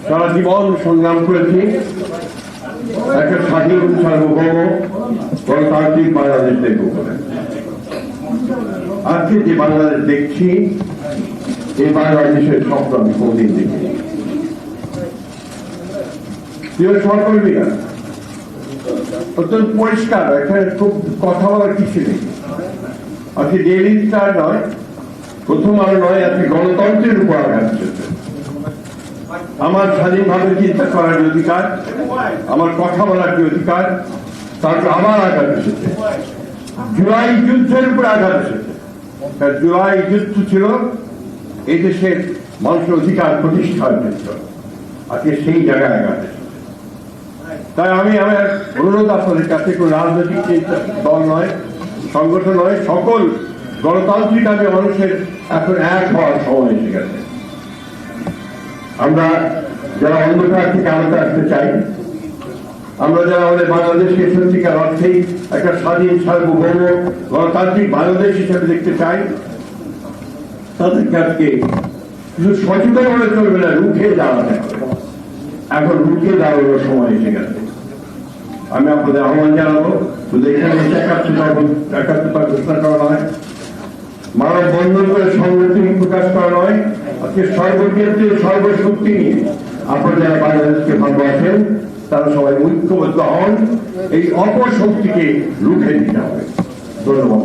সারা জীবন সংগ্রাম করেছি একটা স্বাধীন সার্বভৌম গণতান্ত্রিক বাংলাদেশ দেখব বলে। আজকে যে বাংলাদেশ দেখছি এই বাংলাদেশের স্বপ্ন আমি কোনদিন দেখি সহকর্মীরা অত্যন্ত পরিষ্কার, এখানে খুব কথা বলার কিছু নেই। আজকে ডেইলি স্টার নয়, প্রথম আলো নয়, আজকে গণতন্ত্রের উপর আঘাত এসেছে। আমার স্বাধীনভাবে চিন্তা করার অধিকার, আমার কথা বলার যে অধিকার, তারপর আবার আঘাত এসেছে। জুলাই যুদ্ধের উপর আঘাত এসেছে। জুলাই যুদ্ধ ছিল এই দেশের মানুষের অধিকার প্রতিষ্ঠার ক্ষেত্র, আজকে সেই জায়গায় আঘাত এসেছে। তাই আমি আমার অনুরোধ আপনাদের কাছে কোন রাজনৈতিক দল নয়, সংগঠন নয়, সকল গণতান্ত্রিক মানুষের এখন এক হওয়ার সময় এসে গেছে। আমরা যারা অন্ধকার থেকে আলোতে আসতে চাই, আমরা যারা আমাদের বাংলাদেশকে সত্যিকার অর্থেই একটা স্বাধীন সার্বভৌম গণতান্ত্রিক বাংলাদেশ হিসেবে দেখতে চাই, তাদেরকে আজকে শুধু সচেতন হলে চলবে না, রুখে দাঁড়াতে হবে। এখন রুখে দাঁড়ানোর সময় এসে গেছে। আমি আপনাদের আহ্বান জানাবো, শুধু এখানে একাত্মতা ঘোষণা করা নয়, মানব বন্ধন করে সংহতি প্রকাশ করা নয়, আজকে সর্বক্ষেত্রে সর্বশক্তি নিয়ে আপনারা যারা বাংলাদেশকে ভালোবাসেন তারা সবাই ঐক্যবদ্ধ হন, এই অপশক্তিকে রুখে দিতে হবে। ধন্যবাদ।